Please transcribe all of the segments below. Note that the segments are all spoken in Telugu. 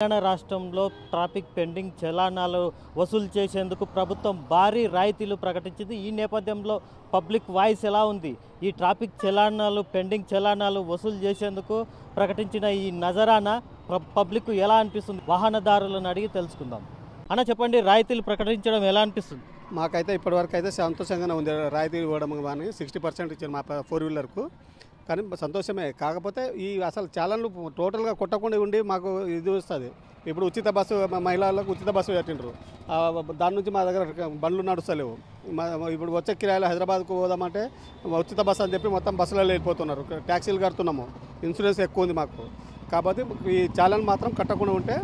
తెలంగాణ రాష్ట్రంలో ట్రాఫిక్ పెండింగ్ చలానాలు వసూలు చేసేందుకు ప్రభుత్వం భారీ రాయితీలు ప్రకటించింది. ఈ నేపథ్యంలో పబ్లిక్ వాయిస్ ఎలా ఉంది? ఈ ట్రాఫిక్ చలానాలు పెండింగ్ చలానాలు వసూలు చేసేందుకు ప్రకటించిన ఈ నజరానా పబ్లిక్ ఎలా అనిపిస్తుంది? వాహనదారులను అడిగి తెలుసుకుందాం. అన్న చెప్పండి, రాయితీలు ప్రకటించడం ఎలా అనిపిస్తుంది? మాకైతే ఇప్పటివరకు అయితే సంతోషంగానే ఉంది. రాయితీలు ఇవ్వడం కానీ 60% ఇచ్చారు మా 4 వీలర్కు. కానీ సంతోషమే. కాకపోతే ఈ అసలు ఛానళ్ళు టోటల్గా కొట్టకుండా ఉండి మాకు ఇది వస్తుంది. ఇప్పుడు ఉచిత బస్సు మహిళలకు ఉచిత బస్సు పెట్టిండ్రు. దాని నుంచి మా దగ్గర బండ్లు నడుస్తలేవు. ఇప్పుడు వచ్చే కిరాయిలు హైదరాబాద్కు పోదామంటే ఉచిత బస్సు అని చెప్పి మొత్తం బస్సులలో వెళ్ళిపోతున్నారు. ట్యాక్సీలు కడుతున్నాము, ఇన్సూరెన్స్ ఎక్కువ ఉంది మాకు. కాబట్టి ఈ ఛానల్ మాత్రం కట్టకుండా ఉంటే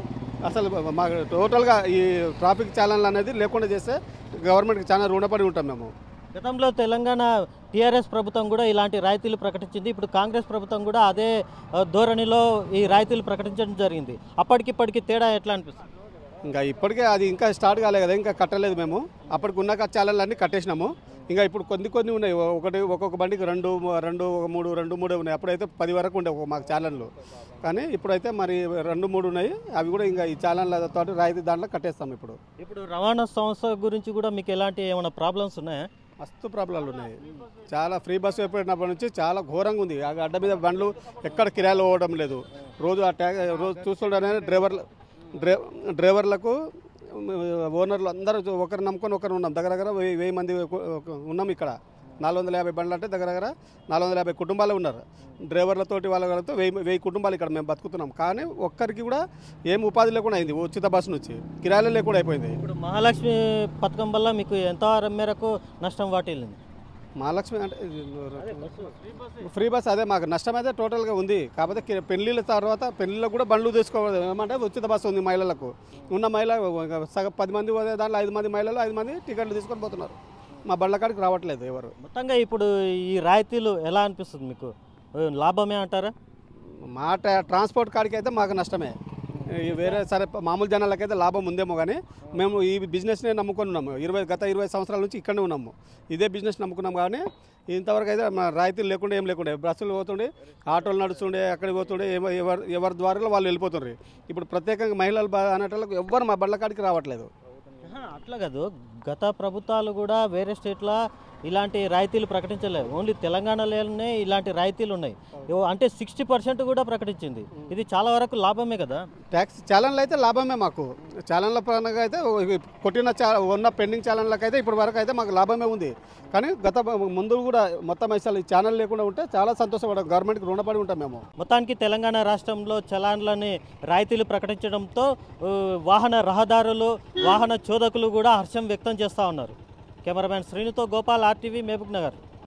అసలు మా టోటల్గా ఈ ట్రాఫిక్ ఛానల్ అనేది లేకుండా చేస్తే గవర్నమెంట్కి చాలా రుణపడి ఉంటాం మేము. గతంలో తెలంగాణ టీఆర్ఎస్ ప్రభుత్వం కూడా ఇలాంటి రాయితీలు ప్రకటించింది. ఇప్పుడు కాంగ్రెస్ ప్రభుత్వం కూడా అదే ధోరణిలో ఈ రాయితీలు ప్రకటించడం జరిగింది. అప్పటికిప్పటికి తేడా ఎట్లా అనిపిస్తుంది? ఇంకా ఇప్పటికే అది ఇంకా స్టార్ట్ కాలేదు కదా, ఇంకా కట్టలేదు మేము. అప్పటికి ఉన్న ఛానల్ అన్నీ కట్టేసినాము. ఇంకా ఇప్పుడు కొన్ని ఉన్నాయి. ఒక్కొక్క బండికి 2, 3 ఉన్నాయి. అప్పుడైతే 10 వరకు ఉండే మాకు ఛానళ్ళు. కానీ ఇప్పుడైతే మరి 2, 3 ఉన్నాయి. అవి కూడా ఇంకా ఈ ఛానళ్ళతో రాయితీ దాంట్లో కట్టేస్తాం. ఇప్పుడు రవాణా సంస్థ గురించి కూడా మీకు ఎలాంటి ఏమైనా ప్రాబ్లమ్స్ ఉన్నాయా? మస్తు ప్రాబ్లాలు ఉన్నాయి. చాలా ఫ్రీ బస్సు ఏర్పడినప్పటి నుంచి చాలా ఘోరంగా ఉంది. ఆ అడ్డ మీద బండ్లు ఎక్కడ కిరాయిలు పోవడం లేదు. రోజు రోజు చూస్తుండనే డ్రైవర్లకు ఓనర్లు అందరూ ఒకరు నమ్ముకొని ఒకరు ఉన్నాం. దగ్గర 1000 మంది ఉన్నాం. ఇక్కడ 450 బండ్లు అంటే దగ్గర 450 కుటుంబాలు ఉన్నారు. డ్రైవర్లతోటి వాళ్ళతో 1000 కుటుంబాలు ఇక్కడ మేము బతుకుతున్నాం. కానీ ఒక్కరికి కూడా ఏం ఉపాధి లేకుండా అయింది. ఉచిత బస్సు నుంచి కిరాయిలు లేకుండా అయిపోయింది. ఇప్పుడు మహాలక్ష్మి పథకం వల్ల మీకు ఎంత మేరకు నష్టం వాటిల్లింది? మహాలక్ష్మి అంటే ఫ్రీ బస్ అదే మాకు నష్టం అయితే టోటల్గా ఉంది. కాకపోతే పెళ్ళిళ్ళ తర్వాత పెళ్ళిళ్ళకు కూడా బండ్లు తీసుకోవాలి. ఏమంటే ఉచిత బస్సు ఉంది మహిళలకు. ఉన్న మహిళ 10 మంది పోతే దాంట్లో 5 మంది మహిళలు 5 మంది టికెట్లు తీసుకొని పోతున్నారు. మా బండ్ల కాడికి రావట్లేదు ఎవరు. మొత్తంగా ఇప్పుడు ఈ రాయితీలు ఎలా అనిపిస్తుంది మీకు? లాభమే అంటారా? మా ట్రాన్స్పోర్ట్ కాడికి అయితే మాకు నష్టమే. వేరే సరే మామూలు జనాలకైతే లాభం ఉందేమో, కానీ మేము ఈ బిజినెస్నే నమ్ముకొని ఉన్నాము. గత 20 సంవత్సరాల నుంచి ఇక్కడనే ఉన్నాము. ఇదే బిజినెస్ నమ్ముకున్నాం. కానీ ఇంతవరకు అయితే రాయితీలు లేకుండా ఏం లేకుండే. బస్సులు పోతుండే, ఆటోలు నడుస్తుండే, అక్కడికి పోతుండే, ఎవరి ద్వారా వాళ్ళు వెళ్ళిపోతుండ్రు. ఇప్పుడు ప్రత్యేకంగా మహిళలు అనేటోళ్ళకి ఎవ్వరు మా బండ్ల కాడికి రావట్లేదు. అట్లా కాదు, గత ప్రభుత్వాలు కూడా వేరే స్టేట్లో ఇలాంటి రాయితీలు ప్రకటించలేదు. ఓన్లీ తెలంగాణలోనే ఇలాంటి రాయితీలు ఉన్నాయి. అంటే 60% కూడా ప్రకటించింది. ఇది చాలా వరకు లాభమే కదా. ట్యాక్స్ ఛానల్ అయితే లాభమే మాకు. ఛానళ్ళ పరంగా అయితే కొట్టిన ఉన్న పెండింగ్ ఛానళ్ళకి అయితే ఇప్పటి వరకు అయితే మాకు లాభమే ఉంది. కానీ ముందు కూడా మొత్తం అసలు ఈ ఛానల్ లేకుండా ఉంటే చాలా సంతోషపడాం. గవర్నమెంట్కి రుణపడి ఉంటాం మేము. మొత్తానికి తెలంగాణ రాష్ట్రంలో చలాన్లని రాయితీలు ప్రకటించడంతో వాహన రహదారులు, వాహన చోదకులు కూడా హర్షం వ్యక్తం చేస్తూ ఉన్నారు. కెమెరామ్యాన్ శ్రీనుతో గోపాల్, RTV, మహబూబ్ నగర్.